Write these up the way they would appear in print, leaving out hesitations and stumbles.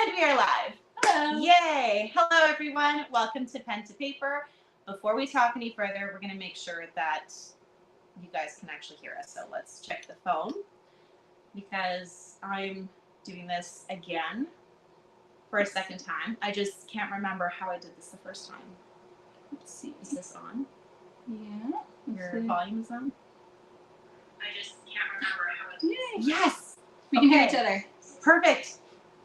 And we are live. Hello. Yay. Hello, everyone. Welcome to Pen to Paper. Before we talk any further, we're going to make sure that you guys can actually hear us. So let's check the phone because I'm doing this again for a second time. I just can't remember how I did this the first time. Let's see. Is this on? Yeah. Your volume is on? I just can't remember how I did this. Yay. Yes. We can hear each other. Perfect.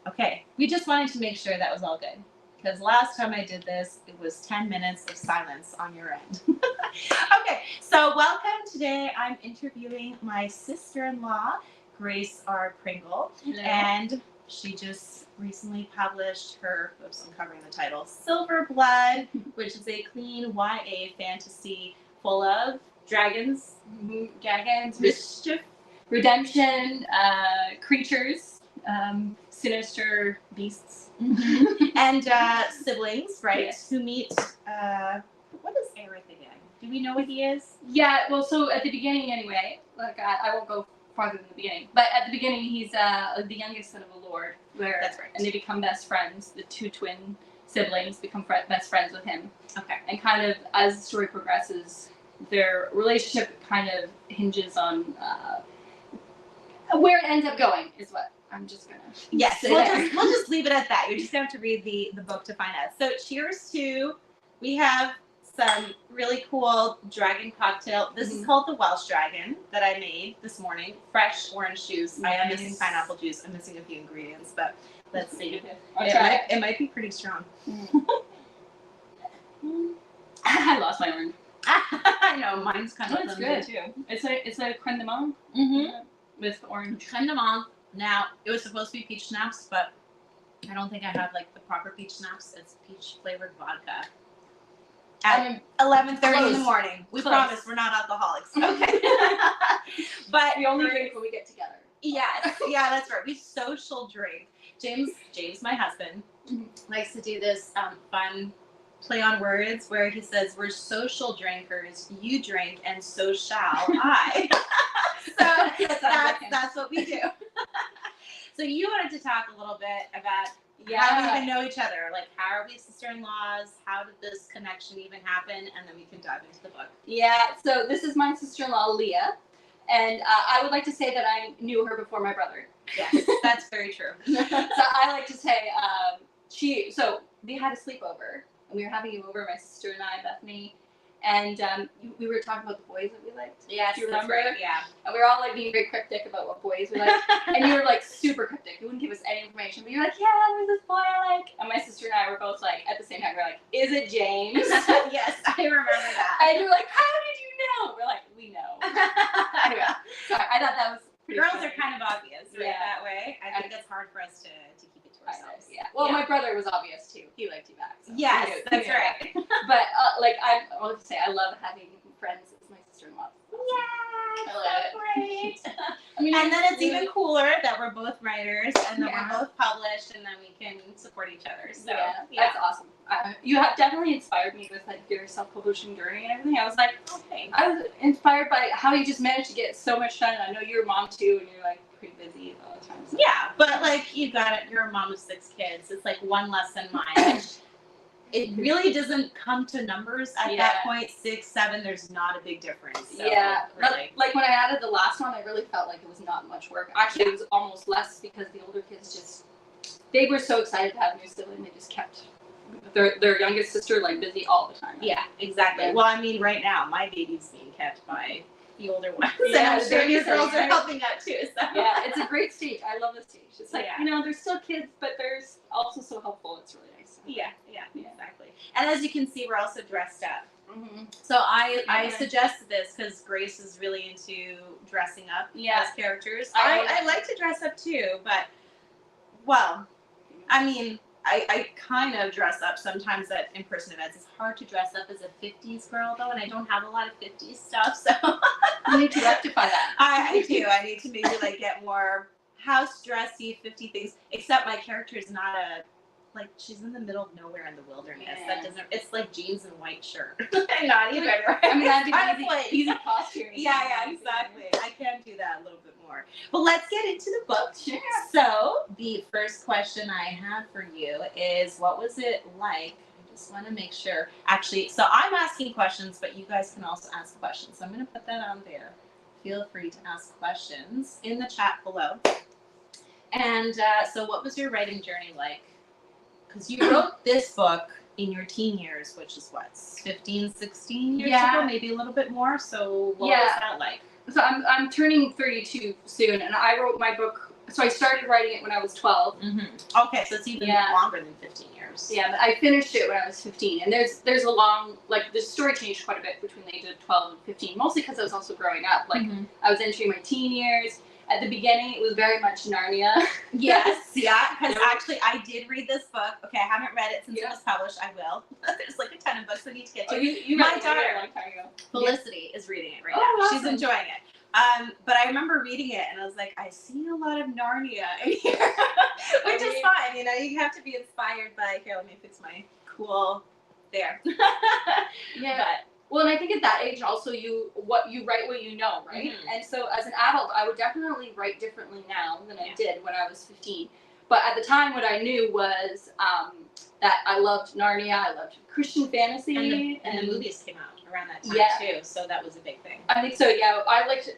Okay. We just wanted to make sure that was all good. Because last time I did this, it was 10 minutes of silence on your end. Okay, so welcome. Today I'm interviewing my sister-in-law, Grace R. Pringle. Hello. And she just recently published her, oops, I'm covering the title, Silver Blood, which is a clean YA fantasy full of dragons, mischief, redemption, creatures, sinister beasts, and siblings, right? Yes. Who meet. What is Airith again? Do we know what he is? Yeah, well, so at the beginning anyway, like I won't go farther than the beginning, but at the beginning he's the youngest son of a lord. That's right. And they become best friends. The two twin siblings become best friends with him. Okay. And kind of as the story progresses, their relationship kind of hinges on where it ends up going is what I'm just gonna say there. We'll just leave it at that. You just have to read the book to find out. So cheers to, we have some really cool dragon cocktail. This is called the Welsh Dragon that I made this morning. Fresh orange juice. Nice. I am missing pineapple juice. I'm missing a few ingredients, but let's see. I'll try it. It might be pretty strong. I lost my orange. I know, mine's kind of It's good too. It's a crème de menthe with orange. Crème de menthe. Now, it was supposed to be peach schnapps, but I don't think I have like the proper peach schnapps. It's peach flavored vodka. At 11:30 in the morning. We promise we're not alcoholics. Okay. But we only drink when we get together. Yes, yeah, that's right. We social drink. James, my husband, likes to do this fun play on words where he says, "We're social drinkers. You drink, and so shall I." So that's what we do. So you wanted to talk a little bit about how we even know each other. Like, how are we sister-in-laws? How did this connection even happen? And then we can dive into the book. Yeah, so this is my sister-in-law, Leah. And I would like to say that I knew her before my brother. Yes, that's very true. So I like to say, so we had a sleepover. And we were having you over, my sister and I, Bethany. And we were talking about the boys that we liked. Yes, do you remember? Right, yeah. And we were all like being very cryptic about what boys we liked. And you were like super cryptic. You wouldn't give us any information. But you were like, yeah, there's this boy I like. And my sister and I were both like, at the same time, we were like, is it James? Yes, I remember that. And you were like, how did you know? We're like, we know. Anyway, sorry, I thought that was pretty Girls funny. are kind of obvious, right, that way. I think it's hard for us to keep it to ourselves. Yeah. Well, my brother was obvious too. He liked you back. So yes, he knew, that's right. But I want to say I love having friends as my sister-in-law. Yeah, I love so great. I mean, and then it's even cooler that we're both writers and that Yeah. we're both published and then we can support each other. So that's awesome. You have definitely inspired me with like your self-publishing journey and everything. I was like, okay. I was inspired by how you just managed to get so much done. I know you're a mom too, and you're like pretty busy all the time. So. Yeah, but like you got it. You're a mom of 6 kids. It's like one less than mine. It really doesn't come to numbers at that point. 6, 7, there's not a big difference. So really. Like when I added the last one, I really felt like it was not much work. Actually, it was almost less because the older kids they were so excited to have a new sibling. They just kept their youngest sister like busy all the time. Right? Yeah, exactly. Yeah. Well, I mean, right now my baby's being kept by the older ones, yeah, and I'm sure your girls are helping out too. So. Yeah, it's a great stage. I love this stage. It's like they're still kids, but there's also so helpful. It's really nice. Yeah, exactly. And as you can see, we're also dressed up. So I suggested this because Grace is really into dressing up as characters. I like to dress up too, but I mean, I kind of dress up sometimes at in-person events. It's hard to dress up as a 50s girl though, and I don't have a lot of 50s stuff, so you need to rectify that. I do. I need to maybe like get more house dressy 50 things. Except my character is not a like she's in the middle of nowhere in the wilderness. Yeah. That doesn't. It's like jeans and white shirt, and not even. Right? I mean, that'd Kind of be like- easy posturing. Yeah, exactly. I can do that a little bit more. But let's get into the book. Sure. So the first question I have for you is, what was it like? I just want to make sure. Actually, so I'm asking questions, but you guys can also ask questions. So I'm going to put that on there. Feel free to ask questions in the chat below. And so what was your writing journey like? Because you wrote this book in your teen years, which is what, 15, 16 years ago, maybe a little bit more. So what was that like? So I'm turning 32 soon, and I wrote my book. So I started writing it when I was 12. Mm-hmm. Okay, so it's even longer than 15 years. Yeah, but I finished it when I was 15, and there's a long, like, the story changed quite a bit between the age of 12 and 15, mostly because I was also growing up. Like, I was entering my teen years. At the beginning, it was very much Narnia. Yes, yeah, because actually I did read this book. Okay, I haven't read it since it was published. I will. There's like a ton of books I need to get to. Oh, you my read it daughter, a long time ago. Felicity, is reading it right now. Awesome. She's enjoying it. But I remember reading it and I was like, I see a lot of Narnia in here, which is fine. You know, you have to be inspired by, here, let me fix my cool there. Yeah. But, well, and I think at that age also you write what you know, right? And so as an adult, I would definitely write differently now than I did when I was 15. But at the time, what I knew was that I loved Narnia, I loved Christian fantasy, and the movies came out around that time too, so that was a big thing. I think so. Yeah,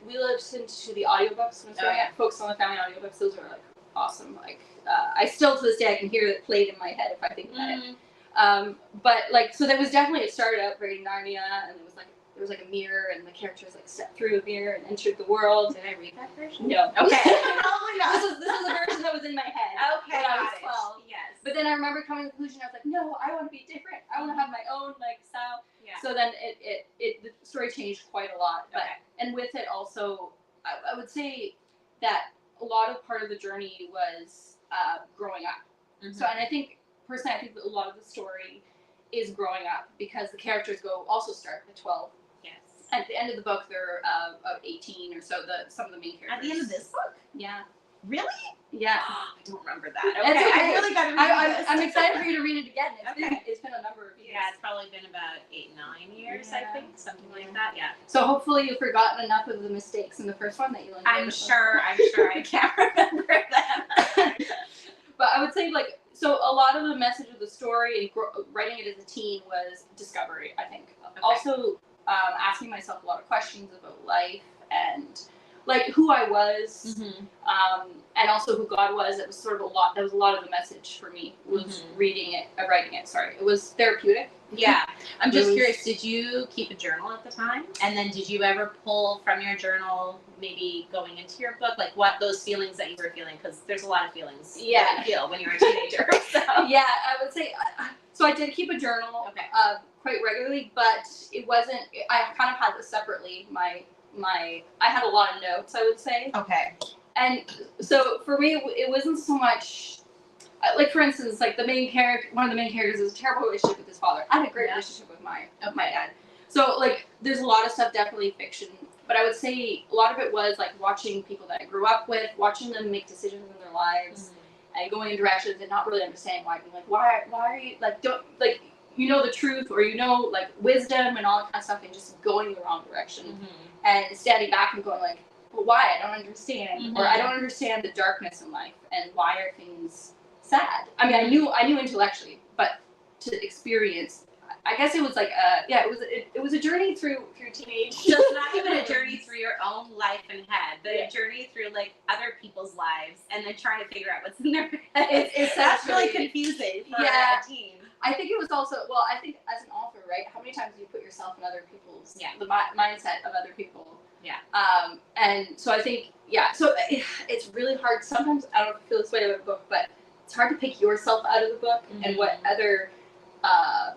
we listened to the audiobooks when I was growing up. Focus on the Family audiobooks. Those are like awesome. Like I still to this day I can hear it played in my head if I think about it. But like, so there was definitely, it started out very Narnia, and there was like a mirror, and the characters like stepped through a mirror and entered the world. Did I read that version? No. Okay. Probably not. This was a version that was in my head. Okay. When I was 12. Yes. But then I remember coming to the conclusion, I was like, no, I want to be different. I want to have my own like style. Yeah. So then the story changed quite a lot. But and with it also, I would say that a lot of part of the journey was growing up. So, and I think personally, I think that a lot of the story is growing up because the characters also start at 12. Yes. At the end of the book, they're about 18 or so. Some of the main characters. At the end of this book? Yeah. Really? Yeah. I don't remember that. Okay. Okay. I really got to read this. I'm excited for you to read it again. It's been a number of years. Yeah, it's probably been about 8-9 years, I think, something like that. Yeah. So hopefully you've forgotten enough of the mistakes in the first one that you'll enjoy. I'm sure I can't remember them. But I would say, like, so a lot of the message of the story and writing it as a teen was discovery, I think. Okay. Also, asking myself a lot of questions about life and like who I was, and also who God was. It was sort of a lot. That was a lot of the message for me. Was writing it. Sorry, it was therapeutic. Yeah, I'm just curious. Did you keep a journal at the time, and then did you ever pull from your journal, maybe going into your book, like what those feelings that you were feeling? Because there's a lot of feelings that you feel when you're a teenager. So. Yeah, I would say. So I did keep a journal quite regularly, but it wasn't. I kind of had this separately. I had a lot of notes, I would say. Okay. And so for me, it wasn't so much, like for instance, like one of the main characters has a terrible relationship with his father. I had a great relationship with my dad. So like, there's a lot of stuff definitely fiction, but I would say a lot of it was like watching people that I grew up with, watching them make decisions in their lives, and going in directions and not really understanding why. Being like, why are you like you know the truth, or you know like wisdom and all that kind of stuff, and just going the wrong direction. And standing back and going like, well, why? I don't understand. Or I don't understand the darkness in life, and why are things sad? I mean, I knew intellectually, but to experience, I guess it was like it was a journey through teenage. So it's not even a journey through your own life and head, but a journey through like other people's lives, and then trying to figure out what's in their head. That's really confusing for a teen. I think it was also, I think as an author, right, how many times do you put yourself in other people's, the mindset of other people? Yeah. And so I think, so it's really hard. Sometimes, I don't know if you feel this way about a book, but it's hard to pick yourself out of the book and what other,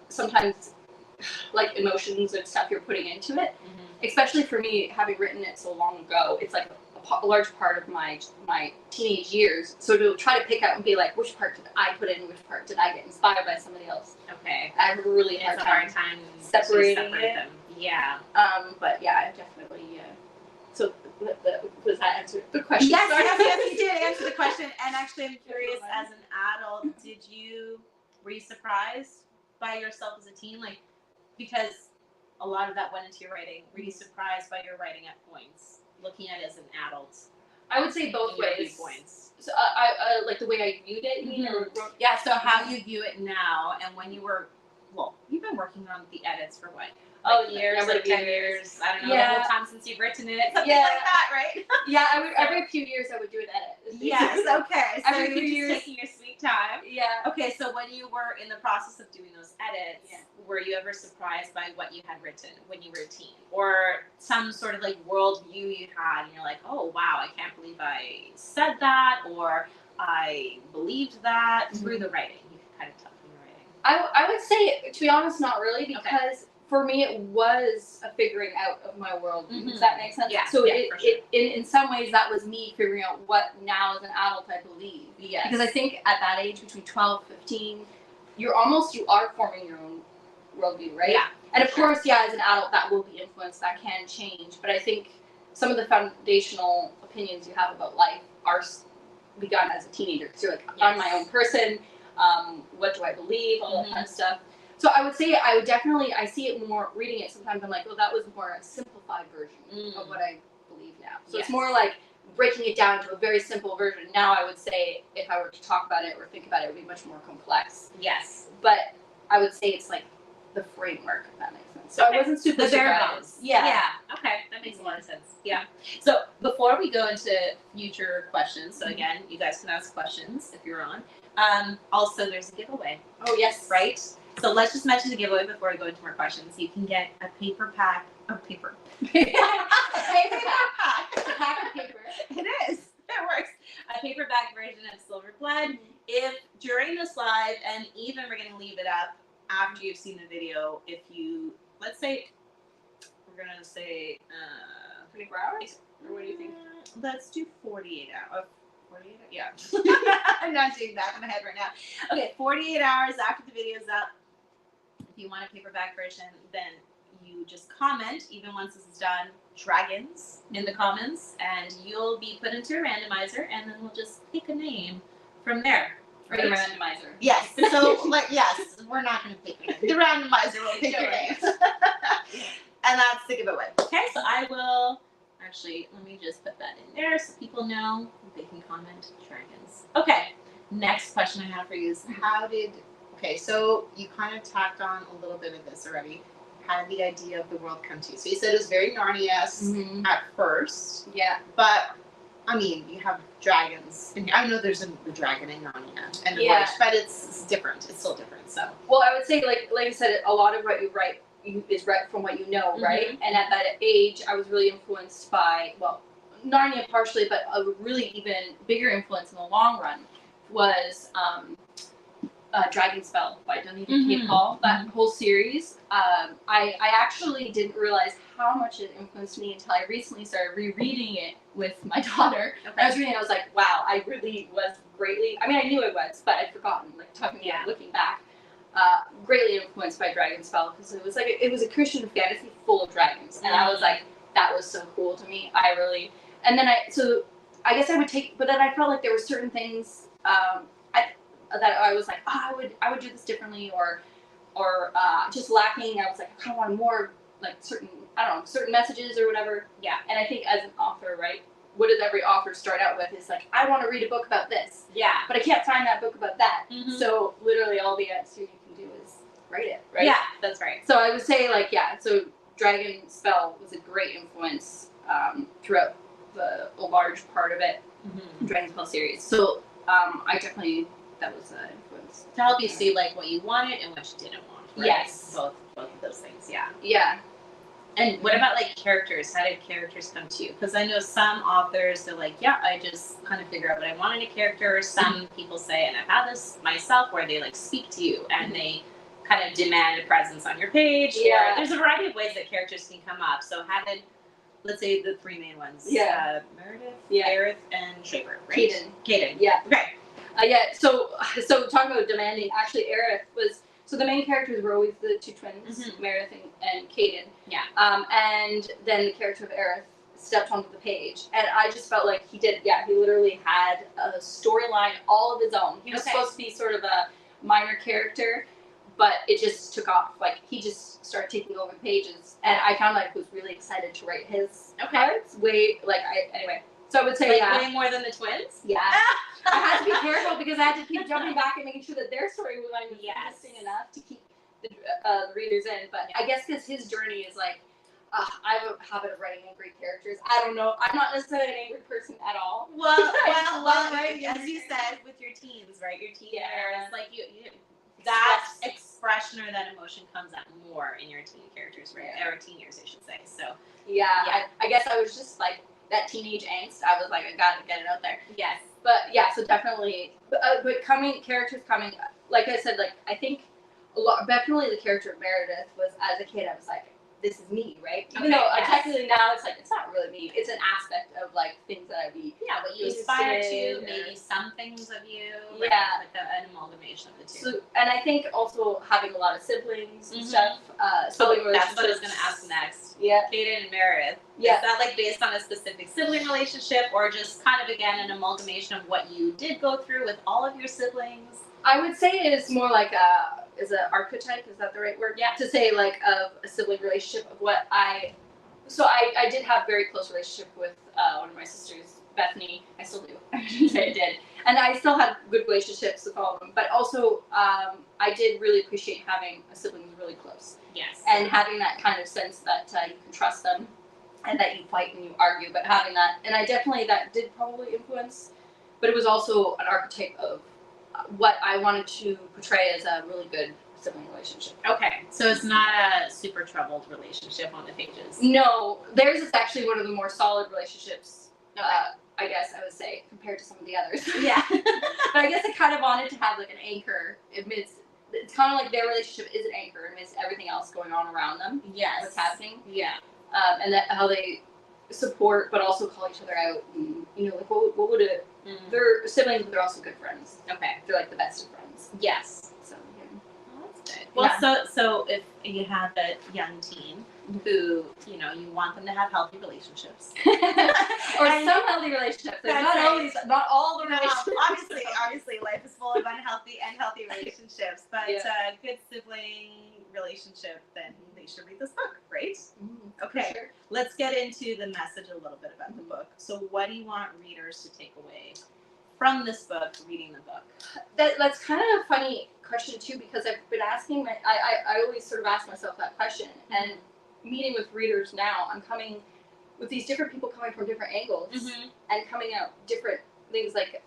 sometimes, like, emotions and stuff you're putting into it. Especially for me, having written it so long ago, it's like a large part of my teenage years. So to try to pick out and be like, which part did I put in, which part did I get inspired by somebody else? Okay. I have a really hard time separating it. them. Yeah. But yeah, I've definitely So does that answer the question? Yes, Sorry. yes, you did answer the question. And actually, I'm curious, as an adult, were you surprised by yourself as a teen? Like, because a lot of that went into your writing. Were you surprised by your writing at points, looking at it as an adult? I would say both ways. Points. So I like the way I viewed it, you mean? Or yeah, so how you view it now, and when you were, well, you've been working on the edits for what? Years, like 10 years. I don't know, the whole time since you've written it, something like that, right? Yeah, I would every few years I would do an edit. Yes, okay. So every few years, taking your sweet time. Yeah. Okay, so when you were in the process of doing those edits, were you ever surprised by what you had written when you were a teen, or some sort of like worldview you had, and you're like, oh wow, I can't believe I said that, or I believed that through the writing? You could kind of tell from the writing. I would say, to be honest, not really, because for me it was a figuring out of my worldview. Does that make sense? Yeah. So sure. in some ways that was me figuring out what now as an adult I believe. Yes. Because I think at that age, between 12, 15, you are forming your own worldview, right? Yeah. And of course, as an adult that will be influenced, that can change. But I think some of the foundational opinions you have about life are begun as a teenager. Because you're like, I'm my own person. What do I believe? All that kind of stuff. So I would say I see it more, reading it sometimes I'm like, well, that was more a simplified version of what I believe now. So it's more like breaking it down to a very simple version. Now I would say if I were to talk about it or think about it, it would be much more complex. Yes. But I would say it's like the framework, if that makes sense. So I wasn't super surprised. Yeah. Okay, that makes a lot of sense. Yeah. So before we go into future questions, so again, you guys can ask questions if you're on. Also, there's a giveaway. Oh, yes. Right? So let's just mention the giveaway before we go into more questions. You can get a paper pack of paper. A paper pack. It's a pack of paper. It is. It works. A paperback version of Silver Blood. If during this live, and even we're going to leave it up after you've seen the video, if you, let's say, we're going to say 24 hours? Or what do you think? Let's do 48 hours. 48 hours? Yeah. I'm not doing that in my head right now. Okay, 48 hours after the video's up. If you want a paperback version, then you just comment, even once this is done, dragons in the comments, and you'll be put into a randomizer, and then we'll just pick a name from there. Right? The randomizer. Yes. So, we're not going to pick a name. The randomizer will pick your name. And that's the giveaway. Okay, so I will, actually, let me just put that in there so people know they can comment dragons. Okay, next question I have for you is okay, so you kind of tacked on a little bit of this already. How did the idea of the world come to you? So you said it was very Narnia-esque at first. Yeah. But, I mean, you have dragons. And I know there's the dragon in Narnia and the witch, but it's different. It's still different, so. Well, I would say, like I said, a lot of what you write is right from what you know, right? And at that age, I was really influenced by, Narnia partially, but a really even bigger influence in the long run was Dragonspell by K. Paul. That whole series. I actually didn't realize how much it influenced me until I recently started rereading it with my daughter. Okay. I was reading it, I was like, wow, I really was greatly, I mean, I knew I was, but I'd forgotten, looking back. Greatly influenced by Dragonspell, because it was a Christian fantasy full of dragons, and I was like, that was so cool to me. And then I guess I would take, but then I felt like there were certain things that I was like, I would do this differently, or just lacking. I was like, I kind of want more, like certain messages or whatever. Yeah. And I think as an author, right, what does every author start out with is like, I want to read a book about this. Yeah. But I can't find that book about that. So literally all the answer you can do is write it, right? Yeah, that's right. So I would say so Dragonspell was a great influence throughout a large part of it, Dragonspell series. So I definitely, that was an influence. To help you see like what you wanted and what you didn't want. Right? Yes. Both of those things, yeah. Yeah. And what about like characters? How did characters come to you? Because I know some authors, they're like, I just kind of figure out what I want in a character. Some people say, and I've had this myself, where they like speak to you and they kind of demand a presence on your page. Yeah. Or there's a variety of ways that characters can come up. So how did, let's say the three main ones. Yeah. Meredith, Airith, and Shaver. Right? Kaydin. Yeah. Okay. So talking about demanding, actually Airith was, so the main characters were always the two twins, Meredith and Kaydin. Yeah. And then the character of Airith stepped onto the page, and I just felt like he did. Yeah, he literally had a storyline all of his own. He was supposed to be sort of a minor character, but it just took off. Like he just started taking over pages, and I found like was really excited to write his parts. Anyway. So I would say way more than the twins. Yeah, I had to be careful because I had to keep jumping back and making sure that their story was interesting enough to keep the readers in. But I guess because his journey is like. I have a habit of writing angry characters. I don't know. I'm not necessarily an angry person at all. Well, as you said, with your teens, right? Your teen years, like you that expression or that emotion comes out more in your teen characters, right? Or teen years, I should say. So I guess I was just like that teenage angst. I was like, I gotta get it out there. Yes, but yeah, so definitely. But characters coming. Like I said, like I think definitely the character of Meredith was as a kid. I was like. This is me, right? Even though technically now it's like it's not really me. It's an aspect of like things that I'd be what you aspire to, maybe some things of you. Like an amalgamation of the two. So, and I think also having a lot of siblings and stuff. Sibling relationships. That's what I was going to ask next. Yeah. Kaydin and Meredith. Yeah. Is that like based on a specific sibling relationship, or just kind of again an amalgamation of what you did go through with all of your siblings? I would say it is more like is an archetype, is that the right word? Yeah. To say like of a sibling relationship of what I did have very close relationship with one of my sisters, Bethany. I still do. I shouldn't say I did. And I still had good relationships with all of them. But also I did really appreciate having a sibling who's really close. Yes. And having that kind of sense that you can trust them and that you fight and you argue, but having that, and I definitely, that did probably influence, but it was also an archetype of what I wanted to portray as a really good sibling relationship. Okay, so it's not a super troubled relationship on the pages. No, theirs is actually one of the more solid relationships, I guess I would say, compared to some of the others. Yeah. But I guess I kind of wanted to have like an anchor amidst, it's kind of like their relationship is an anchor amidst everything else going on around them. Yes. What's happening. Yeah. And that how they support but also call each other out, and like what would it they're siblings but they're also good friends. Okay. They're like the best of friends. Yes. So well, that's good. Well, so if you have a young teen who you want them to have healthy relationships or some healthy relationships, not all the relationships. Obviously life is full of unhealthy and healthy relationships, but a good sibling relationship, then they should read this book, right? Okay, sure. Let's get into the message a little bit about the book. So what do you want readers to take away from this book, reading the book? That's kind of a funny question too, because I've been asking I always sort of ask myself that question, and meeting with readers now, I'm coming with these different people coming from different angles and coming out different things, like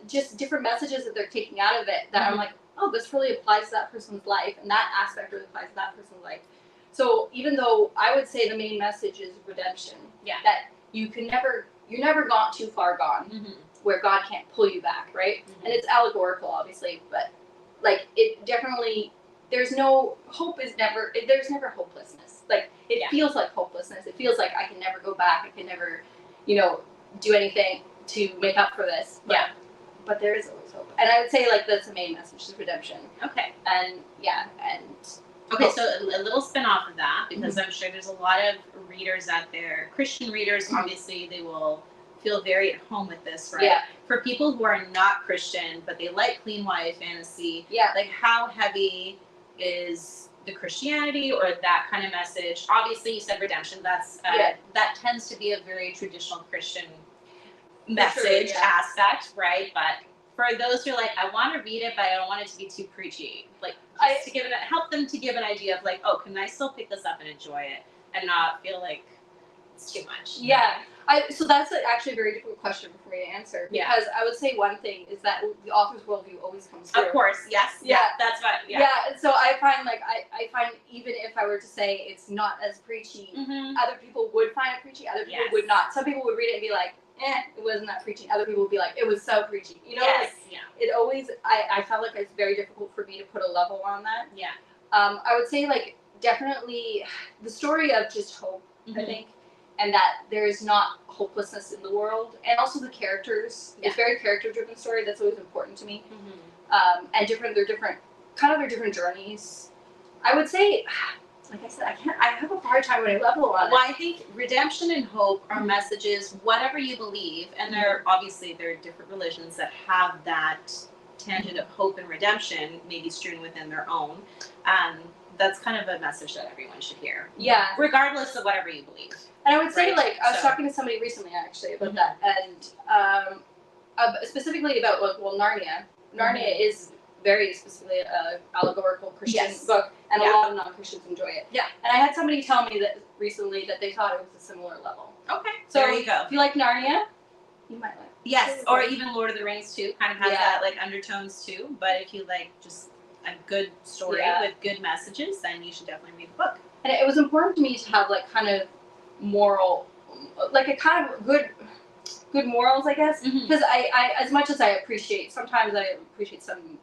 just different messages that they're taking out of it that I'm like, oh, this really applies to that person's life, and that aspect really applies to that person's life. So even though I would say the main message is redemption, that you're never gone too far gone, where God can't pull you back, right? And it's allegorical, obviously, but like it definitely, there's never hopelessness. Like it feels like hopelessness. It feels like I can never go back. I can never, do anything to make up for this. But there is always hope. And I would say like that's the main message is redemption. Okay. And okay, so a little spin off of that, because I'm sure there's a lot of readers out there, Christian readers, obviously they will feel very at home with this, right? Yeah. For people who are not Christian, but they like clean YA fantasy, like how heavy is the Christianity or that kind of message? Obviously you said redemption, that's that tends to be a very traditional Christian message aspect, right? But for those who are like, I want to read it, but I don't want it to be too preachy, like to help them to give an idea of like, oh, can I still pick this up and enjoy it and not feel like it's too much? So that's actually a very difficult question for me to answer, because I would say one thing is that the author's worldview always comes through. Of course, yes. That's right. So I find I find even if I were to say it's not as preachy, other people would find it preachy, other people would not. Some people would read it and be like, it wasn't that preachy. Other people would be like, it was so preachy. It always, I felt like it's very difficult for me to put a level on that. I would say like definitely the story of just hope, I think, and that there is not hopelessness in the world, and also the characters. It's very character-driven story. That's always important to me. And they're different journeys. I would say like I said, I have a hard time when I level on Well, it. I think redemption and hope are messages, whatever you believe, and there are different religions that have that tangent of hope and redemption, maybe strewn within their own. That's kind of a message that everyone should hear. Yeah. Regardless of whatever you believe. And I would say, Right, like, I was so- talking to somebody recently, actually, about that, and specifically about, Narnia. Narnia is very specifically an allegorical Christian book, and a lot of non-Christians enjoy it. Yeah. And I had somebody tell me that recently that they thought it was a similar level. Okay. So there you go. if you like Narnia, you might like. Yes, or even Lord of the Rings too, kind of has that like undertones too. But if you like just a good story with good messages, then you should definitely read the book. And it was important to me to have like kind of moral, like a kind of good morals, I guess. Because I as much as I appreciate, sometimes I appreciate some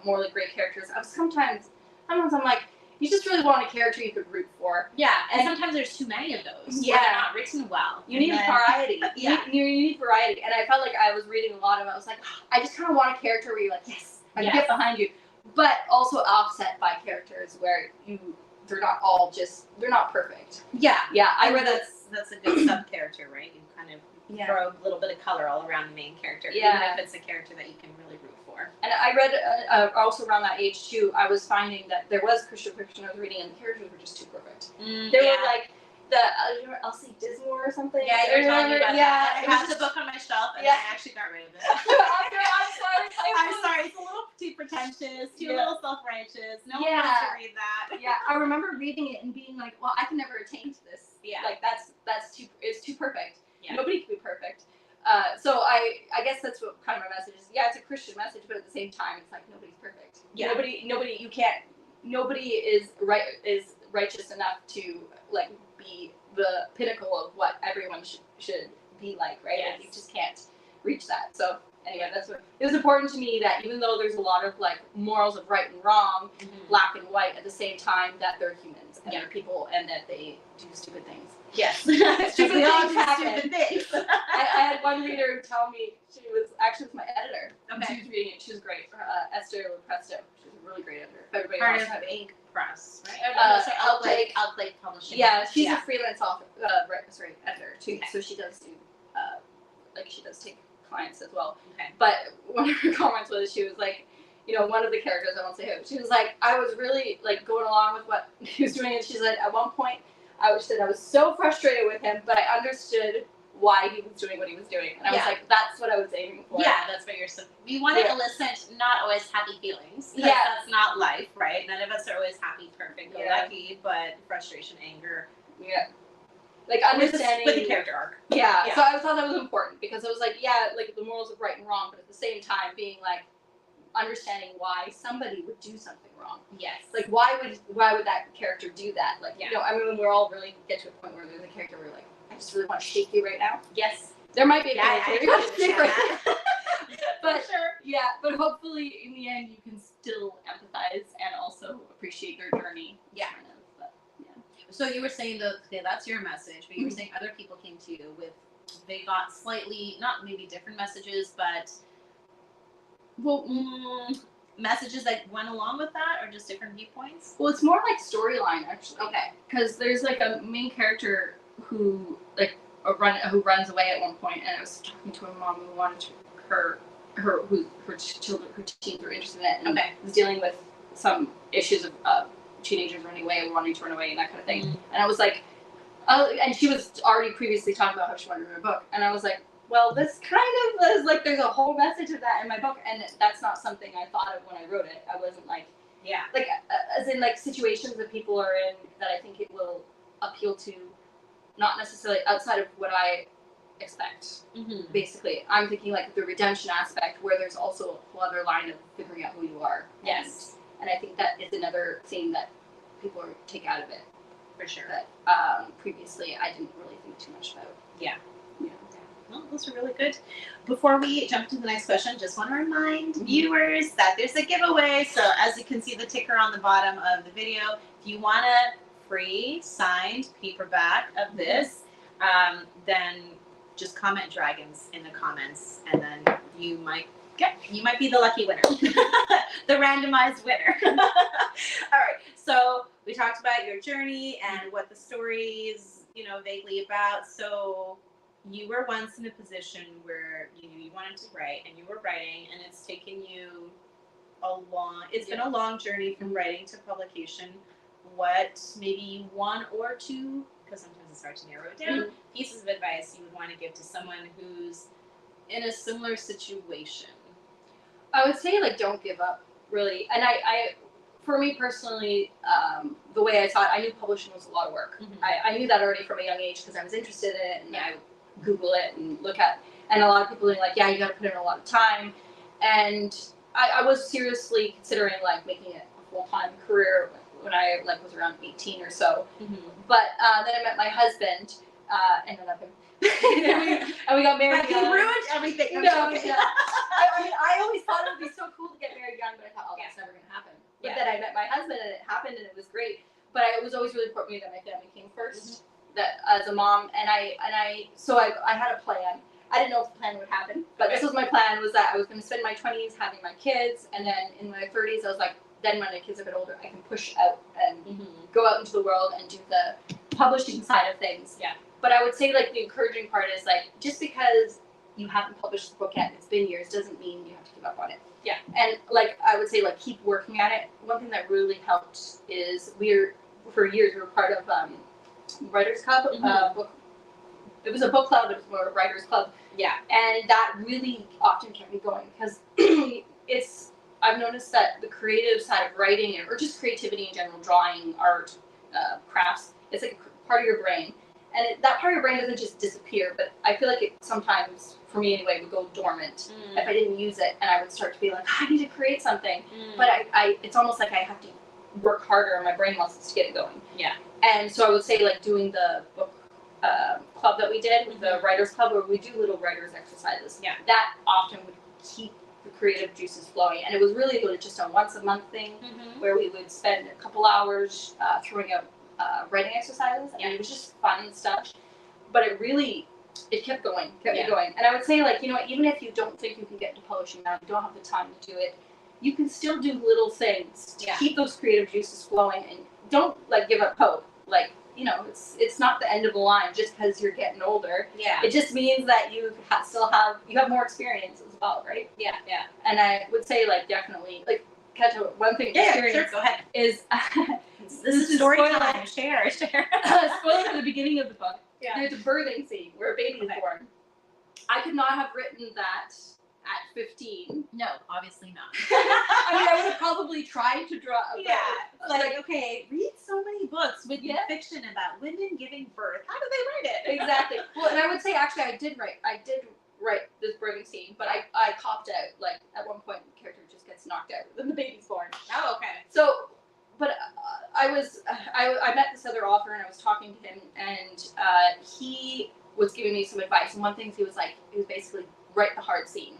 morally great characters. Sometimes I'm like, you just really want a character you could root for. Yeah, and sometimes there's too many of those. Yeah, they're not written well. You need variety. You need variety. And I felt like I was reading a lot of it. I was like, I just kind of want a character where you're like, yes, I can get behind you. But also offset by characters where they're not perfect. Yeah. Yeah. I read that's a good sub character, right? You kind of throw a little bit of color all around the main character, even if it's a character that you can really root for. And I read also around that age too. I was finding that there was Christian fiction I was reading, and the characters were just too perfect. They were like the Elsie Dismore or something. Yeah, you're talking about that. I have the book on my shelf, and I actually got rid of it. I'm sorry. It's a little too pretentious, too little self-righteous. No one wants to read that. Yeah, I remember reading it and being like, well, I can never attain to this. Yeah, like it's too perfect. Yeah. Nobody can be perfect. So I guess that's what kind of my message is. Yeah, it's a Christian message, but at the same time, it's like nobody's perfect. Yeah. Nobody is righteous enough to like be the pinnacle of what everyone should be like, right? Yes. Like, you just can't reach that. So anyway, that's what it was important to me, that even though there's a lot of like morals of right and wrong, black and white, at the same time that they're humans and they're people and that they do stupid things. Yes. Stupid stupid things. I had one reader tell me, she was actually my editor. Okay. She was reading it. She was great. Esther Presto. She was a really great editor. Everybody Part wants of to Ink Press, right? Outplay Publishing. Yeah, she's a freelance author, editor too. Okay. So she does do, she does take clients as well. Okay. But one of her comments was, she was like, one of the characters, I won't say who, she was like, I was really like going along with what he was doing, and she said at one point, I was so frustrated with him, but I understood why he was doing what he was doing. And I was like, that's what I was aiming for. Yeah, that's what we want to elicit not always happy feelings. Yeah. That's not life, right? None of us are always happy, perfect, or lucky, but frustration, anger. Yeah. Like understanding. With the character arc. Yeah. So I thought that was important, because I was like, like the morals of right and wrong, but at the same time being like, understanding why somebody would do something wrong. Yes. Like why would that character do that? Like I mean, we're all really get to a point where there's a character where you're like, I just really want to shake you right now. Yes. There might be a character you want to shake right now. But but hopefully in the end you can still empathize and also appreciate their journey. Yeah. So you were saying that's your message, but you were saying other people came to you with, they got slightly, not maybe different messages, but messages that went along with that, or just different viewpoints? Well, it's more like storyline, actually. Okay. Because there's like a main character who runs away at one point, and I was talking to a mom who wanted her teens were interested in it, and was dealing with some issues of teenagers running away and wanting to run away and that kind of thing. And I was like, and she was already previously talking about how she wanted to read a book, and I was like, well, this kind of was like, there's a whole message of that in my book, and that's not something I thought of when I wrote it. I wasn't like, like as in like situations that people are in that I think it will appeal to, not necessarily outside of what I expect. Basically, I'm thinking like the redemption aspect, where there's also a whole other line of figuring out who you are. Yes. And I think that is another thing that people take out of it. For sure. That previously I didn't really think too much about. Yeah. Well, those are really good. Before we jump to the next question, just want to remind viewers that there's a giveaway. So as you can see the ticker on the bottom of the video, if you want a free signed paperback of this, then just comment dragons in the comments, and then you might be the lucky winner, the randomized winner. All right. So we talked about your journey and what the story is, vaguely about. So you were once in a position where you knew you wanted to write, and you were writing, and it's taken you it's been a long journey from writing to publication. What maybe one or two, because sometimes it's hard to narrow it down, pieces of advice you would want to give to someone who's in a similar situation? I would say, like, don't give up, really. And I for me personally, the way I saw it, I knew publishing was a lot of work. I knew that already from a young age because I was interested in it, and I would Google it and look at, and a lot of people are like, yeah, you got to put in a lot of time. And I was seriously considering, like, making it a full-time career when I, like, was around 18 or so. But then I met my husband, and then and we got married. But he ruined everything. No, yeah. I mean, I always thought it would be so cool to get married young, but I thought, that's never going to happen. But then I met my husband, and it happened, and it was great. But it was always really important to me that my family came first. That as a mom, so I had a plan. I didn't know if the plan would happen, but this was my plan, was that I was going to spend my 20s having my kids, and then in my 30s, I was like, then when my kids are a bit older, I can push out and go out into the world and do the publishing side of things. Yeah. But I would say, like, the encouraging part is, like, just because you haven't published the book yet, it's been years, doesn't mean you have to give up on it. Yeah. And, like, I would say, like, keep working at it. One thing that really helped is for years, we were part of Writers Club book. It was a book club, it was more a writers club. Yeah. And that really often kept me going because I've noticed that the creative side of writing, or just creativity in general, drawing, art, crafts, it's like a part of your brain. And that part of your brain doesn't just disappear, but I feel like it sometimes, for me anyway, would go dormant if I didn't use it, and I would start to be like, I need to create something. But it's almost like I have to work harder on my brain muscles to get it going. Yeah. And so I would say, like, doing the book club that we did with the writers club, where we do little writers exercises. Yeah. That often would keep the creative juices flowing, and it was really just a once a month thing where we would spend a couple hours throwing out writing exercises, and it was just fun stuff. But it kept going, kept me going. And I would say, like, even if you don't think you can get into publishing now, you don't have the time to do it, you can still do little things to keep those creative juices flowing, and don't, like, give up hope. Like, it's not the end of the line just because you're getting older. Yeah. It just means that you have more experience as well, right? Yeah, yeah. And I would say, like, definitely, like, catch up. One thing experience go ahead. Is this is story time. Share. Spoiler for the beginning of the book. Yeah. There's a birthing scene where a baby is born. I could not have written that at 15. No, obviously not. I mean, I would have probably tried to draw a like, okay, read so many books with fiction about women giving birth. How do they write it? Exactly. Well, and I would say, actually, I did write this birthing scene, but I copped out. Like, at one point, the character just gets knocked out, then the baby's born. Oh, okay. So, but I met this other author, and I was talking to him, and he was giving me some advice. And one thing he was basically, write the hard scene,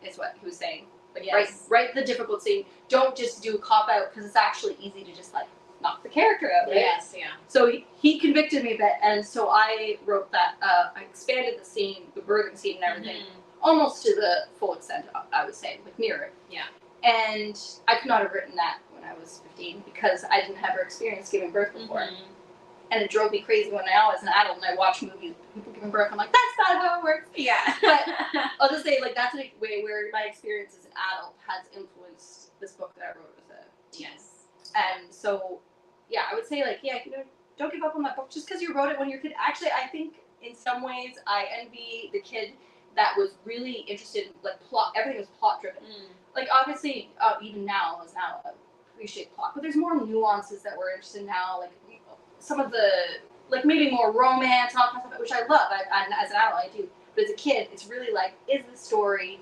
is what he was saying. Like, write the difficult scene. Don't just do a cop out, because it's actually easy to just, like, knock the character out, right? Yes, yeah. So he convicted me a bit, and so I wrote that. I expanded the scene, the birthing scene and everything, almost to the full extent, I would say, like, mirror it. Yeah. And I could not have written that when I was 15, because I didn't have experience giving birth before. And it drove me crazy when I was an adult and I watch movies with people giving birth. I'm like, that's not how it works. Yeah. But I'll just say, like, that's a way where my experience as an adult has influenced this book that I wrote as a teen. Yes. And so, yeah, I would say, like, don't give up on that book just because you wrote it when you're a kid. Actually, I think in some ways I envy the kid that was really interested in, like, plot. Everything was plot driven. Like, obviously, even now, I appreciate plot, but there's more nuances that we're interested in now. Like, some of the, like, maybe more romance and all kinds of stuff, which I love. And as an adult, I do. But as a kid, it's really like, is this story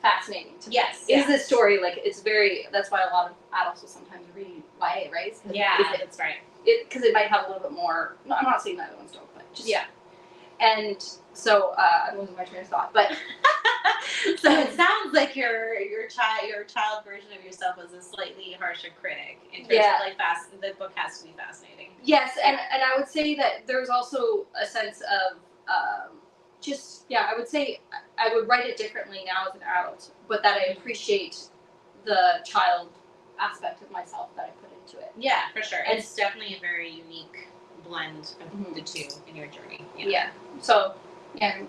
fascinating to me? Yes. Is this story, like, it's very, that's why a lot of adults will sometimes read YA, right? Yeah, that's right. Because it might have a little bit more, no, I'm not saying that other ones don't, but just. Yeah. And so, I'm losing my train of thought, but. So it sounds like your child version of yourself was a slightly harsher critic in terms of, like, the book has to be fascinating. Yes, and I would say that there's also a sense of I would say I would write it differently now as an adult, but that I appreciate the child aspect of myself that I put to it. Yeah, for sure. And it's definitely a very unique blend of the two in your journey. Yeah. So, yeah.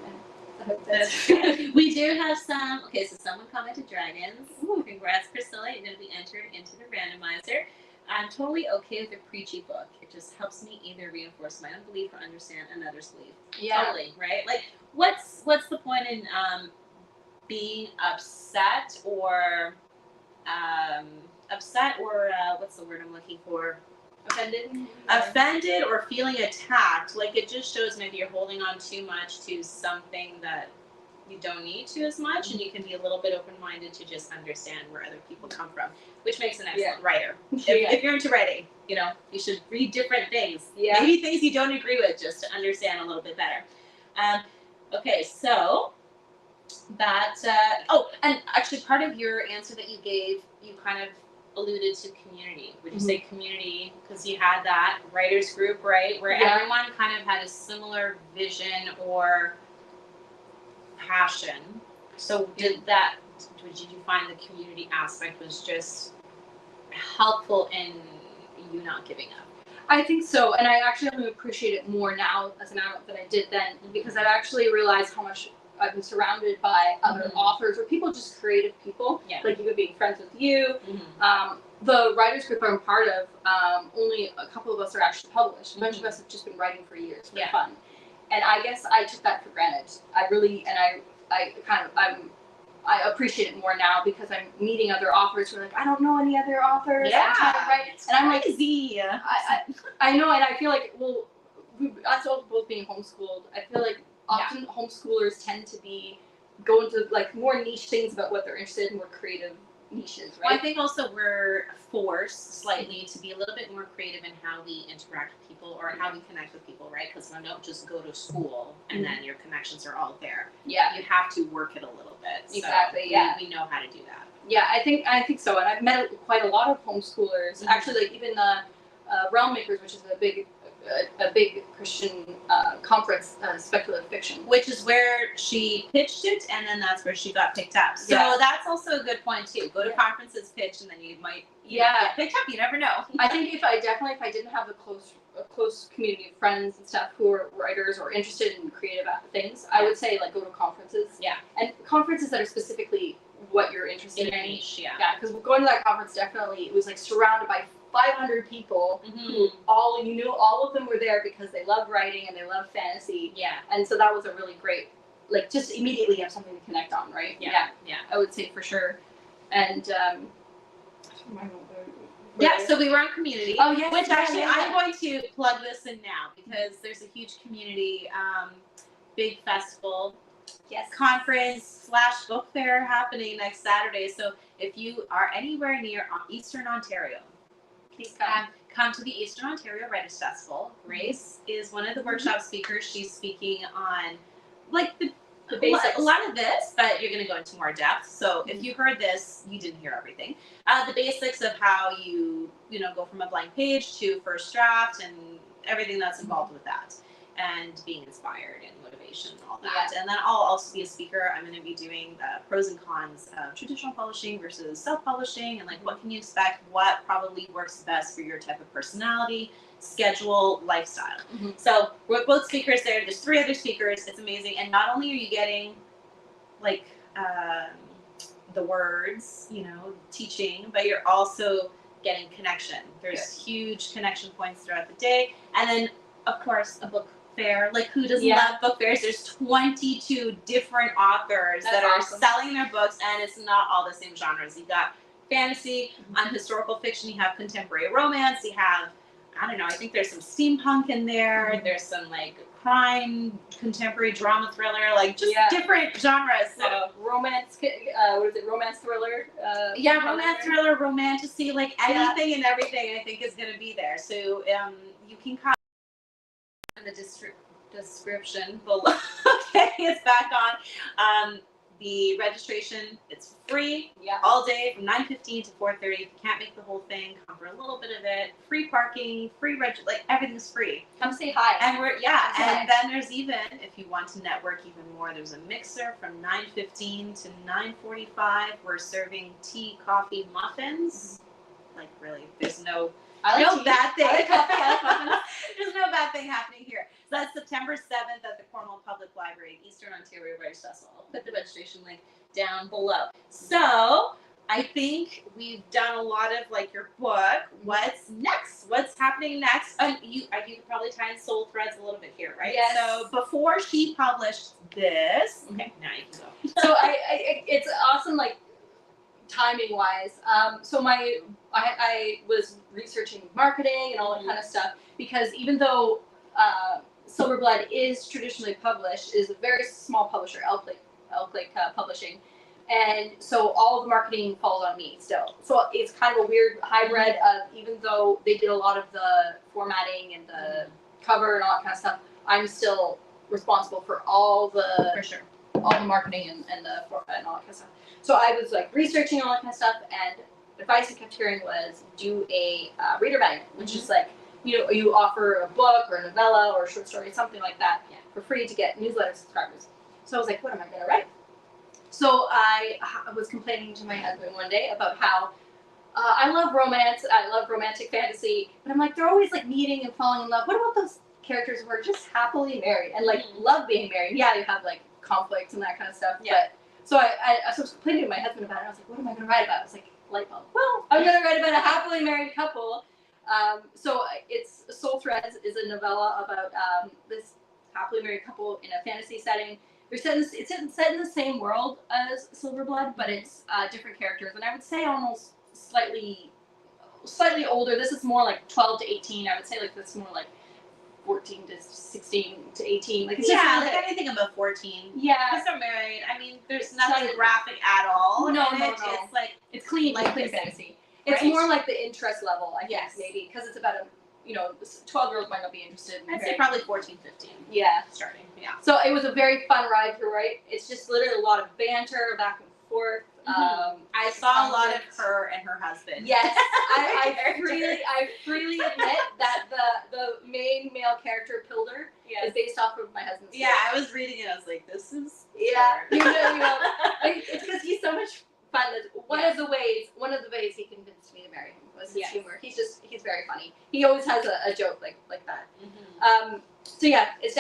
I hope that's we do have some. Okay, so someone commented dragons. Ooh. Congrats, Priscilla. You're going to be entered into the randomizer. I'm totally okay with a preachy book. It just helps me either reinforce my own belief or understand another's belief. Yeah. Totally, right? Like, what's the point in being upset or what's the word I'm looking for? Offended or feeling attacked. Like, it just shows maybe you're holding on too much to something that you don't need to as much, and you can be a little bit open-minded to just understand where other people come from, which makes an excellent writer. If you're into writing, you should read different things. Yeah. Maybe things you don't agree with, just to understand a little bit better. Okay, so that and actually part of your answer that you gave, you kind of alluded to community. Would you say community, because you had that writers group, right, where everyone kind of had a similar vision or passion? So did you find the community aspect was just helpful in you not giving up? I think so, and I actually only appreciate it more now as an adult than I did then, because I've actually realized how much I've been surrounded by other authors or people, just creative people, like even being friends with you. The writers group I'm part of, only a couple of us are actually published. A bunch of us have just been writing for years for fun. And I guess I took that for granted. I really, and I appreciate it more now because I'm meeting other authors who are like, I don't know any other authors. Yeah, I'm trying to write. And I'm like, easy. I know, and I feel like, well, us both being homeschooled, I feel like often homeschoolers tend to go into like more niche things about what they're interested in, more creative niches, right? Well, I think also we're forced slightly to be a little bit more creative in how we interact with people or how we connect with people, right? Because we don't just go to school and then your connections are all there. Yeah. You have to work it a little bit. So exactly. we know how to do that. Yeah, I think so. And I've met quite a lot of homeschoolers. Actually, like even the Realm Makers, which is a big Christian conference, speculative fiction. Which is where she pitched it, and then that's where she got picked up. So that's also a good point too. Go to conferences, pitch, and then you might get picked up. You never know. I think if I didn't have a close community of friends and stuff who are writers or interested in creative things, I would say like go to conferences. Yeah. And conferences that are specifically what you're interested in. Your niche, yeah. Yeah, because going to that conference, definitely, it was like surrounded by 500 people who you knew all of them were there because they love writing and they love fantasy. Yeah. And so that was a really great, like, just immediately have something to connect on, right? Yeah. I would say for sure. And so we were on community. Oh yeah. Which actually I'm going to plug this in now because there's a huge community big festival conference / book fair happening next Saturday. So if you are anywhere near Eastern Ontario, please come to the Eastern Ontario Writers Festival. Grace is one of the workshop speakers. She's speaking on like the basics. A lot of this, but you're going to go into more depth. So if you heard this, you didn't hear everything. The basics of how you go from a blank page to first draft and everything that's involved with that, and being inspired and motivation and all that. And then I'll also be a speaker. I'm going to be doing the pros and cons of traditional publishing versus self-publishing, and like what can you expect, what probably works best for your type of personality, schedule, lifestyle. So we're both speakers there. There's 3 other speakers. It's amazing. And not only are you getting like the words, teaching, but you're also getting connection. There's huge connection points throughout the day. And then, of course, a book fair. Like, who doesn't love book fairs? There's 22 different authors that are selling their books, and it's not all the same genres. You got fantasy, historical fiction, you have contemporary romance, you have, I don't know, I think there's some steampunk in there, there's some like crime, contemporary drama thriller, like just different genres. So romance, romance thriller? Romance thriller, romantasy, like anything and everything I think is going to be there. So you can come in the description below. Okay, it's back on. The registration, it's free all day from 9:15 to 4:30. If you can't make the whole thing, come for a little bit of it. Free parking, free like everything's free. Come say hi. And and then there's even, if you want to network even more, there's a mixer from 9:15 to 9:45. We're serving tea, coffee, muffins. like really, there's no I like no bad thing. I like coffee. I like muffins. There's no bad thing happening here. So that's September 7th at the Cornwall Public Library, Eastern Ontario, British Cecil. I'll put the registration link down below. So I think we've done a lot of like your book. What's next? What's happening next? You could probably tie in soul threads a little bit here, right? Yes. So before she published this, okay, now you can go. So it's awesome, like timing wise. So I was researching marketing and all that kind of stuff, because even though Silverblood is traditionally published, is a very small publisher, Elk Lake Publishing, and so all of the marketing falls on me still. So it's kind of a weird hybrid of, even though they did a lot of the formatting and the cover and all that kind of stuff, I'm still responsible for all the marketing and all that kind of stuff. So I was like researching all that kind of stuff, and the advice I kept hearing was do a reader magnet, which is like, you offer a book or a novella or a short story, something like that, for free to get newsletter subscribers. So I was like, what am I going to write? So I was complaining to my husband one day about how I love romance, I love romantic fantasy, but I'm like, they're always like meeting and falling in love. What about those characters who are just happily married and like love being married? Yeah, you have like conflicts and that kind of stuff. Yeah. But so I was complaining to my husband about it. I was like, what am I going to write about? I was like, light bulb. Well, I'm going to write about a happily married couple. So it's Soul Threads is a novella about this happily married couple in a fantasy setting. It's set in the same world as Silverblood, but it's different characters, and I would say almost slightly older. This is more like 12 to 18. I would say like this is more like 14 to 16 to 18. Like it's like anything above 14. Yeah. Because they're married. I mean, there's nothing graphic at all. No. It's like it's clean, like clean fantasy. It's right? more like the interest level, I guess, maybe, because it's about 12-year-olds might not be interested in. I'd say probably 14, 15. Yeah. Starting. Yeah. So it was a very fun ride to write. It's just literally a lot of banter back and forth. I saw a lot of her and her husband. Yes, I freely admit that the main male character, Pilder, is based off of my husband's story. Yeah, I was reading it. I was like, this is It's because he's so much fun. One of the ways he convinced me to marry him was his humor. He's very funny. He always has a joke like that. So yeah, it's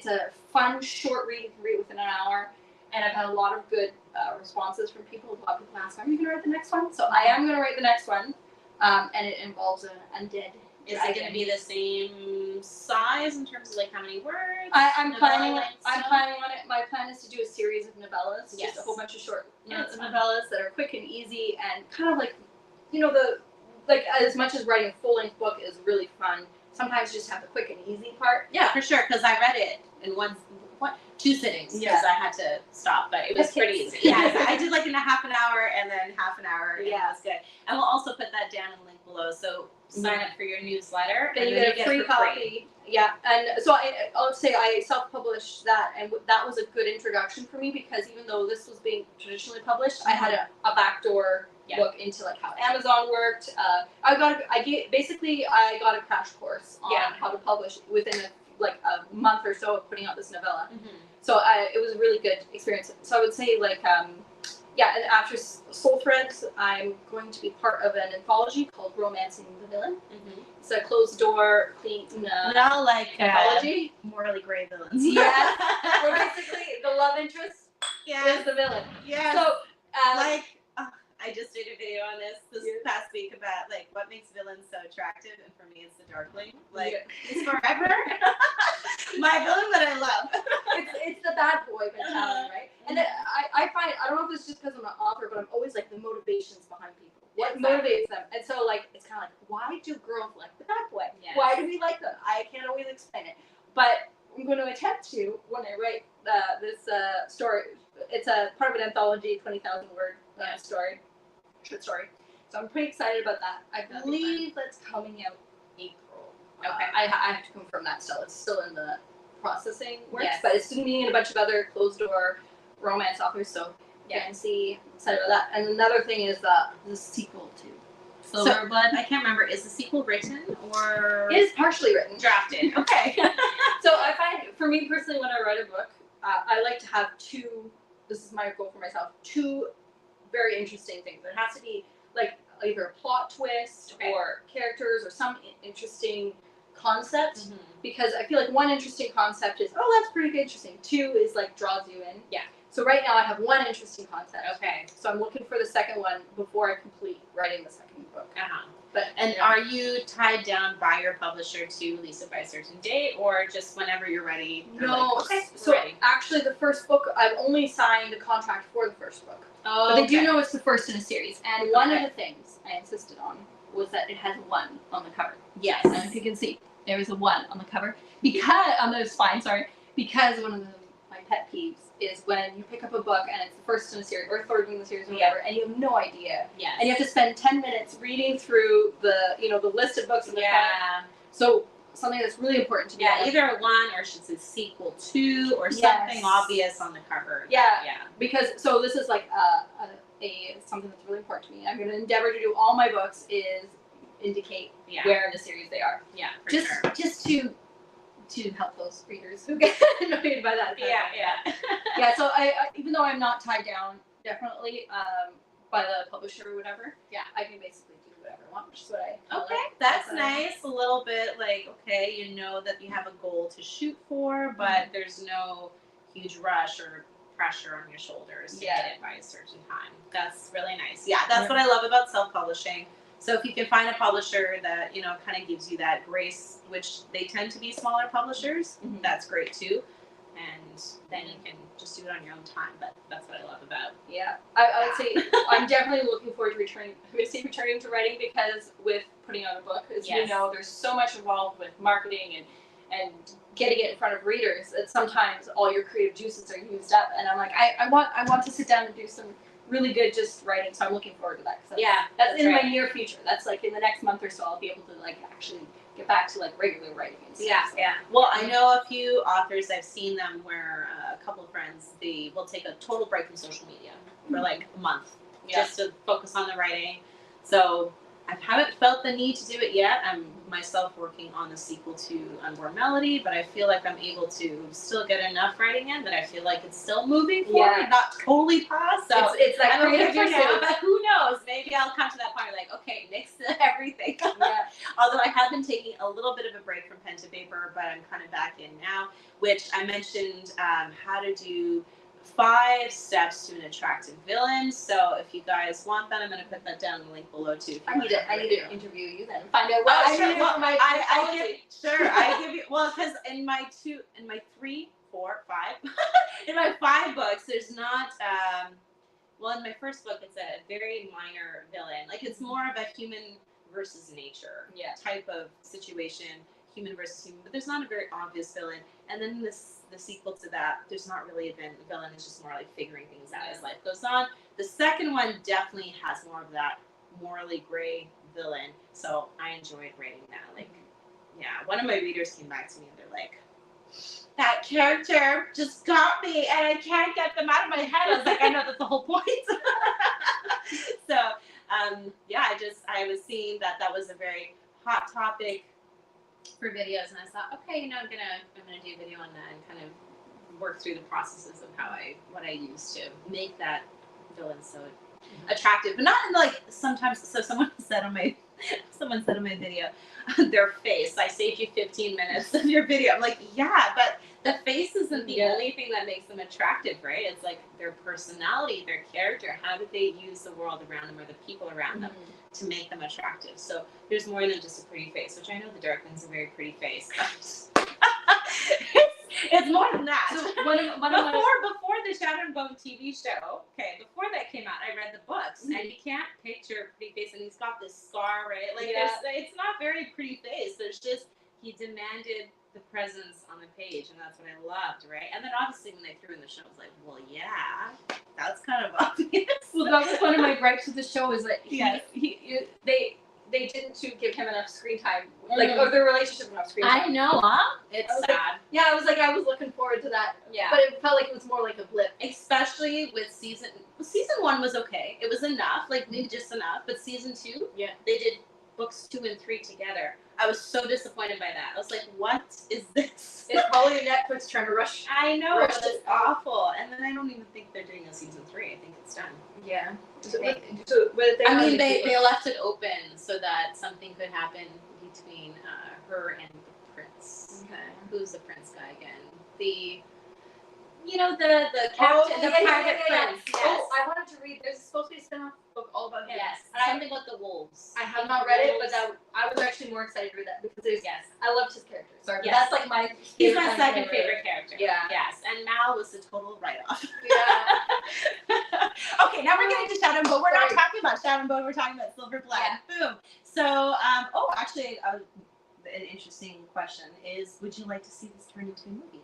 a fun short read. You can read within an hour. And I've had a lot of good responses from people. A lot of people ask, are you going to write the next one? So I am going to write the next one. And it involves an undead. Is it going to be the same size in terms of like how many words? I'm planning on it. My plan is to do a series of novellas. Yes. Just a whole bunch of short novellas that are quick and easy and kind of like, as much as writing a full-length book is really fun, sometimes just have the quick and easy part. Yeah, for sure, because I read it in 2 sittings because I had to stop, but it was pretty easy. Yeah, I did like in a half an hour and then half an hour, and that was good. And we'll also put that down in the link below, so sign up for your newsletter. Then you get a free copy. Yeah, and so I'll say I self-published that, and that was a good introduction for me, because even though this was being traditionally published, I had a backdoor look into like how Amazon worked. I got a crash course on how to publish within a month or so of putting out this novella. So it was a really good experience. So I would say and after Soul Threads, I'm going to be part of an anthology called Romancing the Villain. It's a closed door, clean anthology. Morally gray villains. Yes, where basically the love interest is the villain. Yeah. So I just did a video on this past week about like what makes villains so attractive, and for me it's the Darkling. He's forever my villain that I love. It's the bad boy mentality, right? And then I find, I don't know if it's just because I'm an author, but I'm always like the motivations behind people. What motivates them? And so it's kind of like, why do girls like the bad boy? Yes. Why do we like them? I can't always explain it, but I'm going to attempt to when I write this story. It's a part of an anthology, 20,000 word story. Short story. So I'm pretty excited about that. I believe that's coming out April. Okay. I have to confirm that still. It's still in the processing works, but it's me and a bunch of other closed door romance authors. So fancy, excited about that. And another thing is the sequel to Silverblood. I can't remember. Is the sequel written or? It is partially written. Drafted. Okay. So I find, for me personally, when I write a book, I like to have two. This is my goal for myself. Two very interesting things. It has to be like either a plot twist or characters or some interesting concept. Because I feel like one interesting concept is, oh, that's pretty interesting. Two is like draws you in. Yeah. So right now I have one interesting concept. Okay. So I'm looking for the second one before I complete writing the second book. But are you tied down by your publisher to release it by a certain date, or just whenever you're ready? No. Like, okay. So actually, the first book, I've only signed a contract for the first book. Oh. But they do know it's the first in a series. And one of the things I insisted on was that it has a 1 on the cover. Yes. And if you can see, there is a 1 on the cover because on the spine. Because one of my pet peeves is when you pick up a book and it's the first in a series or third in the series or whatever, and you have no idea. Yes. And you have to spend 10 minutes reading through the list of books in the front. So something that's really important to me. Yeah, either one or should say sequel to or something obvious on the cover. Yeah. Because this is like something that's really important to me. I'm going to endeavor to do all my books is indicate where in the series they are. Yeah, just to help those readers who get annoyed by that. Yeah. So I even though I'm not tied down definitely by the publisher or whatever. Yeah, I can basically do whatever I want, which is what I. Okay, that's nice. A little bit like you know that you have a goal to shoot for, but there's no huge rush or pressure on your shoulders to get it by a certain time. That's really nice. Yeah, that's what I love about self-publishing. So if you can find a publisher that, kind of gives you that grace, which they tend to be smaller publishers, that's great too. And then you can just do it on your own time. But that's what I love about. Yeah, I would say I'm definitely looking forward to returning to writing because with putting out a book, as you know, there's so much involved with marketing and getting it in front of readers that sometimes all your creative juices are used up. And I'm like, I want to sit down and do some really good just writing, so I'm looking forward to that. That's in my near future. That's like in the next month or so, I'll be able to like actually get back to like regular writing and stuff. Yeah. Well, I know a few authors. I've seen them where a couple of friends they will take a total break from social media for like a month just to focus on the writing. So I haven't felt the need to do it yet. I'm myself working on the sequel to Unborn Melody, but I feel like I'm able to still get enough writing in that I feel like it's still moving forward, not totally paused. So it's like I'm okay for now, but who knows? Maybe I'll come to that point like, okay, nix everything. Although I have been taking a little bit of a break from pen to paper, but I'm kind of back in now, which I mentioned how to do 5 steps to an attractive villain. So if you guys want that, I'm going to put that down in the link below too. I need to interview you then and find out what I need for my I give you because in my 5 books, there's not in my first book it's a very minor villain. Like it's more of a human versus nature type of situation. Human versus human, but there's not a very obvious villain. And then the sequel to that, there's not really a villain. It's just more like figuring things out as life goes on. The second one definitely has more of that morally gray villain. So I enjoyed writing that. One of my readers came back to me and they're like, that character just got me and I can't get them out of my head. I was like, I know, that's the whole point. So, I was seeing that was a very hot topic for videos, and I thought, okay, I'm gonna do a video on that and kind of work through the processes of what I use to make that villain so attractive, but not in like sometimes. So someone said on my video, their face. I saved you 15 minutes of your video. I'm like, yeah, but the face isn't the only thing that makes them attractive, right? It's like their personality, their character. How did they use the world around them or the people around them to make them attractive? So there's more than just a pretty face, which I know the Darkling's a very pretty face. It's more than that. So before the Shadow and Bone TV show, before that came out, I read the books, and you can't picture a pretty face, and he's got this scar, right? Like, it's not very pretty face. There's just, he demanded the presence on the page, and that's what I loved, right? And then obviously when they threw in the show, I was like, well, yeah, that's kind of obvious. Well, that was one of my gripes with the show is that they didn't give him enough screen time, or their relationship enough screen time. I know, huh? It's sad. I was looking forward to that. Yeah. But it felt like it was more like a blip. Especially with season 1 was okay. It was enough, like maybe just enough. But season 2, they did books 2 and 3 together. I was so disappointed by that. I was like, what is this? It's probably Netflix trying to rush. I know, Rushed but it's it out. awful. And then I don't even think they're doing a season 3. I think it's done. Yeah. I They left it open so that something could happen between her and the prince. Okay. Who's the prince guy again? The captain, the private prince. Yes. Oh, I wanted to read. There's supposed to be a spin-off book all about him. Yes. And Something with the wolves. I have not read it, but I was actually more excited to read that because I loved his character. Sorry, but that's like my. He's my second favorite character. Yeah. Yes, and Mal was the total write-off. Yeah. Okay, now we're getting to Shadow and Bone. We're not talking about Shadow and Bone. We're talking about Silver Blood. Yeah. Boom. So, actually, an interesting question is: would you like to see this turn into a movie?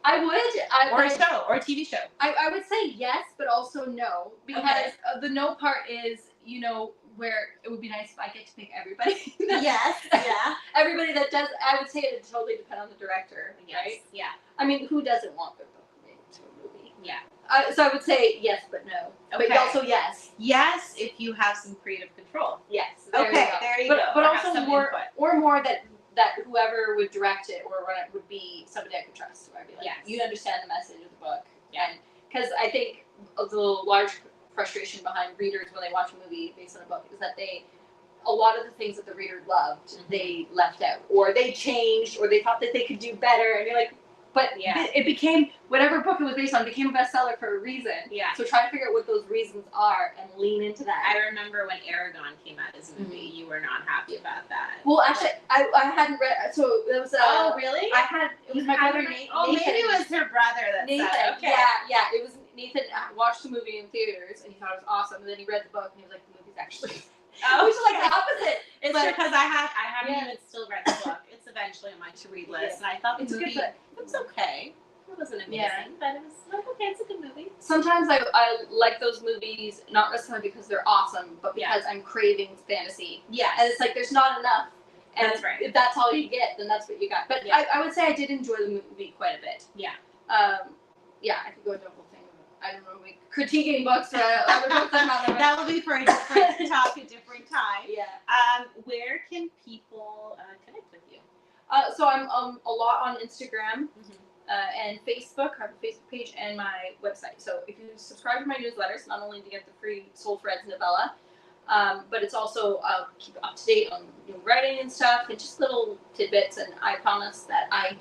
I would. Or a show, or a TV show. I would say yes, but also no, because the no part is, where it would be nice if I get to pick everybody. Yes, yeah. Everybody that does, I would say it would totally depend on the director, right? Yeah. I mean, who doesn't want their book made into a movie? Yeah. So I would say yes, but no. Okay. But also yes. Yes, if you have some creative control. Yes. There you go. But also more that whoever would direct it or run it would be somebody I could trust. Where I'd be like, you understand the message of the book. Yeah. Because I think the large frustration behind readers when they watch a movie based on a book is that a lot of the things that the reader loved, they left out, or they changed, or they thought that they could do better, and you're like, but it became, whatever book it was based on, became a bestseller for a reason. Yeah. So try to figure out what those reasons are and lean into that. I remember when Aragon came out as a movie, you were not happy about that. Well, actually, I hadn't read, so it was oh, really? It was my brother Nathan. Oh, maybe it was her brother that Nathan. said, okay. Yeah, it was Nathan watched the movie in theaters, and he thought it was awesome, and then he read the book, and he was like, the movie's actually... Oh, which is like the opposite. It's because I haven't even still read the book. It's eventually on my to-read list, and I thought the movie, it was okay. It wasn't amazing, but it was like, okay, it's a good movie. Sometimes I like those movies, not necessarily because they're awesome, but because I'm craving fantasy. Yeah. And it's like, there's not enough. And that's right. If that's all you get, then that's what you got. But I would say I did enjoy the movie quite a bit. Yeah. I could go into a whole thing. I don't know, critiquing books or other books I'm not that will be for a different talk, a different time. Yeah. Where can people connect with you? So I'm a lot on Instagram and Facebook. I have a Facebook page and my website. So if you subscribe to my newsletters, not only to get the free Soul Threads novella, but it's also keep up to date on new writing and stuff, and just little tidbits. And I promise that I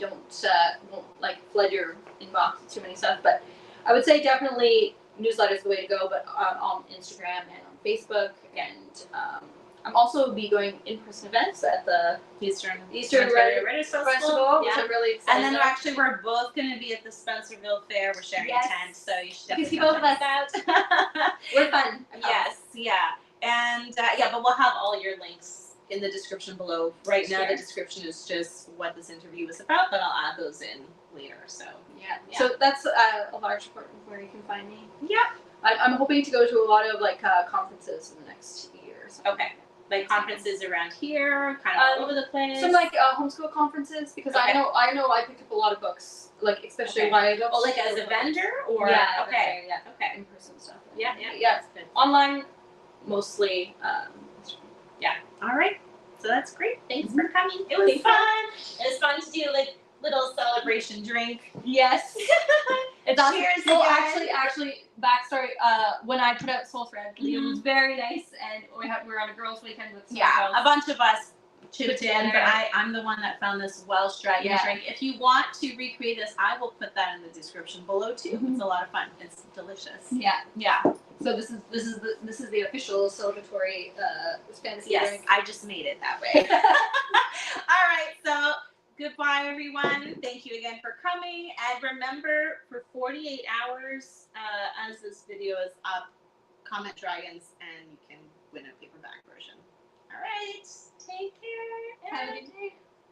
won't like flood your inbox with too many stuff, but I would say definitely newsletter is the way to go, but on Instagram and on Facebook, and I'm also be going in-person events at the Eastern Writers Festival, which I'm really excited. And then actually we're both going to be at the Spencerville Fair. We're sharing a tent, so you should definitely see both of us out. We're fun. Yes, yeah, and but we'll have all your links in the description below. Right now, the description is just what this interview was about, but I'll add those in later. So so that's a large part of where you can find me. Yeah, I'm hoping to go to a lot of conferences in the next year. So. Okay. Like conferences around here, kind of all over the place. Some homeschool conferences, because I know I picked up a lot of books, especially YA books. Oh, like as a vendor or okay, in person stuff. Yeah. That's good. Online, mostly. All right. So that's great. Thanks for coming. It was fun. It was fun to do little celebration drink. Yes. It's awesome. Cheers. Well, actually, backstory. When I put out Soul Thread, it was very nice, and we were on a girls' weekend with some girls. A bunch of us chipped in, but I'm the one that found this Welsh dragon drink. If you want to recreate this, I will put that in the description below too. It's a lot of fun. It's delicious. Yeah. So this is the official celebratory fantasy drink. I just made it that way. All right, so goodbye, everyone. Thank you again for coming. And remember, for 48 hours, as this video is up, comment dragons, and you can win a paperback version. All right. Take care. Have a good day.